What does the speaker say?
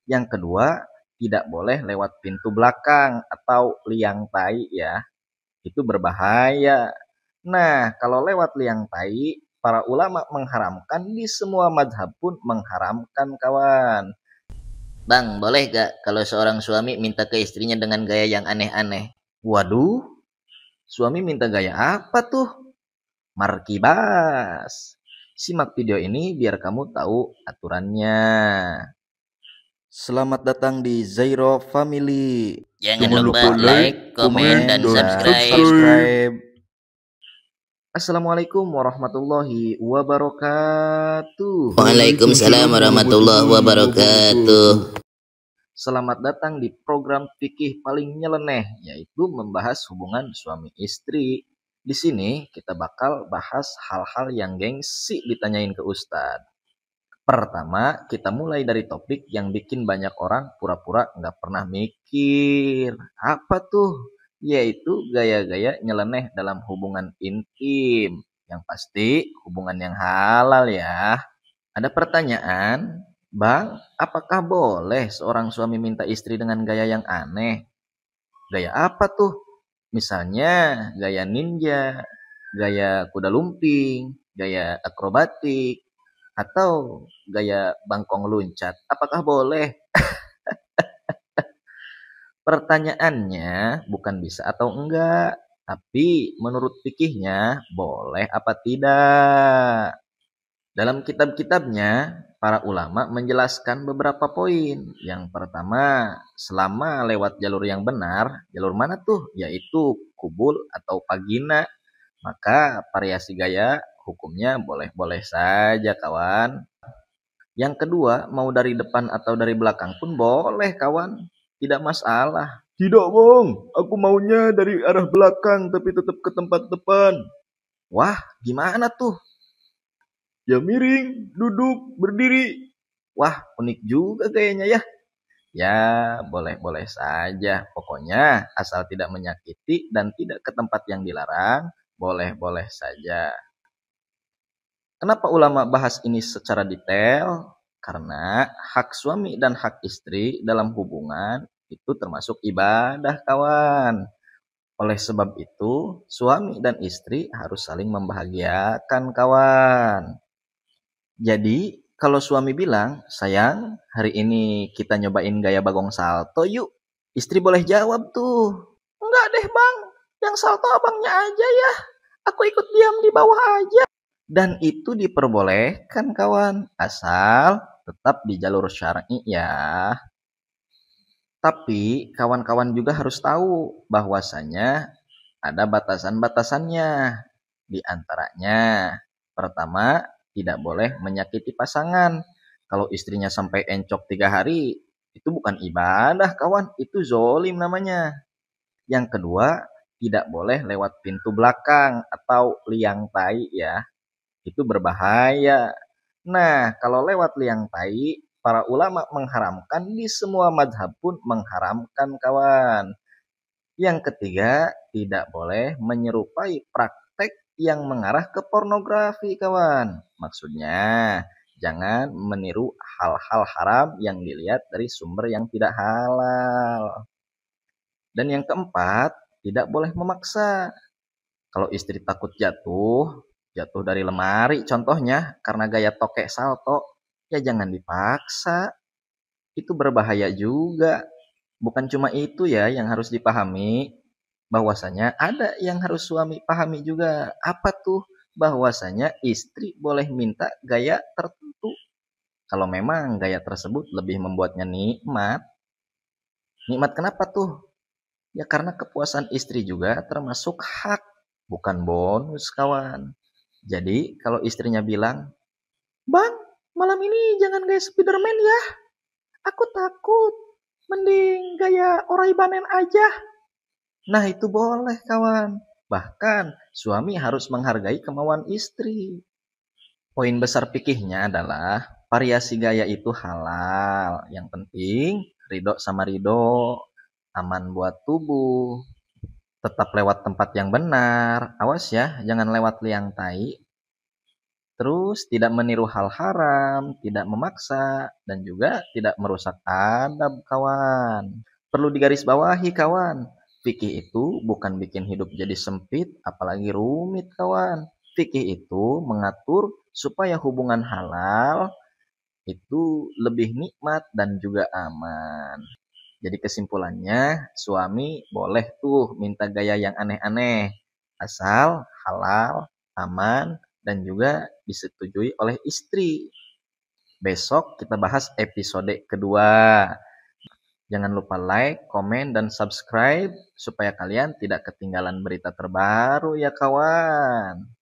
Yang kedua, tidak boleh lewat pintu belakang atau liang tai ya. Itu berbahaya. Nah, kalau lewat liang tai, para ulama mengharamkan, di semua madhab pun mengharamkan kawan. Bang, boleh gak kalau seorang suami minta ke istrinya dengan gaya yang aneh-aneh? Waduh, suami minta gaya apa tuh? Markibas. Simak video ini biar kamu tahu aturannya. Selamat datang di Zairo Family. Jangan Jangan lupa lupa like, like, komen, komen, dan dan subscribe. subscribe. Assalamualaikum warahmatullahi wabarakatuh. Waalaikumsalam warahmatullahi wabarakatuh. Selamat datang di program fikih paling nyeleneh, yaitu membahas hubungan suami istri. Di sini kita bakal bahas hal-hal yang gengsi ditanyain ke Ustadz. Pertama, kita mulai dari topik yang bikin banyak orang pura-pura nggak pernah mikir. Apa tuh? Yaitu gaya-gaya nyeleneh dalam hubungan intim. Yang pasti hubungan yang halal ya. Ada pertanyaan, Bang, apakah boleh seorang suami minta istri dengan gaya yang aneh? Gaya apa tuh? Misalnya gaya ninja, gaya kuda lumping, gaya akrobatik, atau gaya bangkong luncat. Apakah boleh? Pertanyaannya bukan bisa atau enggak, tapi menurut fikihnya boleh apa tidak. Dalam kitab-kitabnya, para ulama menjelaskan beberapa poin. Yang pertama, selama lewat jalur yang benar, jalur mana tuh? Yaitu kubul atau vagina. Maka variasi gaya hukumnya boleh-boleh saja kawan. Yang kedua, mau dari depan atau dari belakang pun boleh kawan. Tidak masalah. Tidak bang, aku maunya dari arah belakang tapi tetap ke tempat depan. Wah, gimana tuh? Ya miring, duduk, berdiri. Wah, unik juga kayaknya ya. Ya, boleh-boleh saja. Pokoknya asal tidak menyakiti dan tidak ke tempat yang dilarang, boleh-boleh saja. Kenapa ulama bahas ini secara detail? Karena hak suami dan hak istri dalam hubungan itu termasuk ibadah, kawan. Oleh sebab itu, suami dan istri harus saling membahagiakan, kawan. Jadi, kalau suami bilang, sayang, hari ini kita nyobain gaya bagong salto yuk. Istri boleh jawab tuh, enggak deh bang, yang salto abangnya aja ya. Aku ikut diam di bawah aja. Dan itu diperbolehkan kawan, asal tetap di jalur syar'i ya. Tapi kawan-kawan juga harus tahu bahwasanya ada batasan-batasannya. Di antaranya, pertama, tidak boleh menyakiti pasangan. Kalau istrinya sampai encok 3 hari, itu bukan ibadah kawan, itu zolim namanya. Yang kedua, tidak boleh lewat pintu belakang atau liang tai ya. Itu berbahaya. Nah, kalau lewat liang tai, para ulama mengharamkan, di semua madhab pun mengharamkan kawan. Yang ketiga, tidak boleh menyerupai praktek yang mengarah ke pornografi kawan. Maksudnya, jangan meniru hal-hal haram yang dilihat dari sumber yang tidak halal. Dan yang keempat, tidak boleh memaksa. Kalau istri takut jatuh, jatuh dari lemari contohnya karena gaya tokek salto, ya jangan dipaksa. Itu berbahaya juga. Bukan cuma itu ya yang harus dipahami, bahwasanya ada yang harus suami pahami juga. Apa tuh? Bahwasanya istri boleh minta gaya tertentu. Kalau memang gaya tersebut lebih membuatnya nikmat. Nikmat kenapa tuh? Ya karena kepuasan istri juga termasuk hak, bukan bonus kawan. Jadi kalau istrinya bilang, Bang, malam ini jangan gaya Spiderman ya. Aku takut. Mending gaya Oraibanen aja. Nah itu boleh kawan. Bahkan suami harus menghargai kemauan istri. Poin besar pikirnya adalah variasi gaya itu halal. Yang penting ridho sama ridho, aman buat tubuh, tetap lewat tempat yang benar. Awas ya, jangan lewat liang tai. Terus tidak meniru hal haram, tidak memaksa, dan juga tidak merusak adab kawan. Perlu digarisbawahi kawan, fikih itu bukan bikin hidup jadi sempit apalagi rumit kawan. Fikih itu mengatur supaya hubungan halal itu lebih nikmat dan juga aman. Jadi kesimpulannya, suami boleh tuh minta gaya yang aneh-aneh, asal halal, aman, dan juga disetujui oleh istri. Besok kita bahas episode kedua. Jangan lupa like, komen, dan subscribe supaya kalian tidak ketinggalan berita terbaru ya kawan.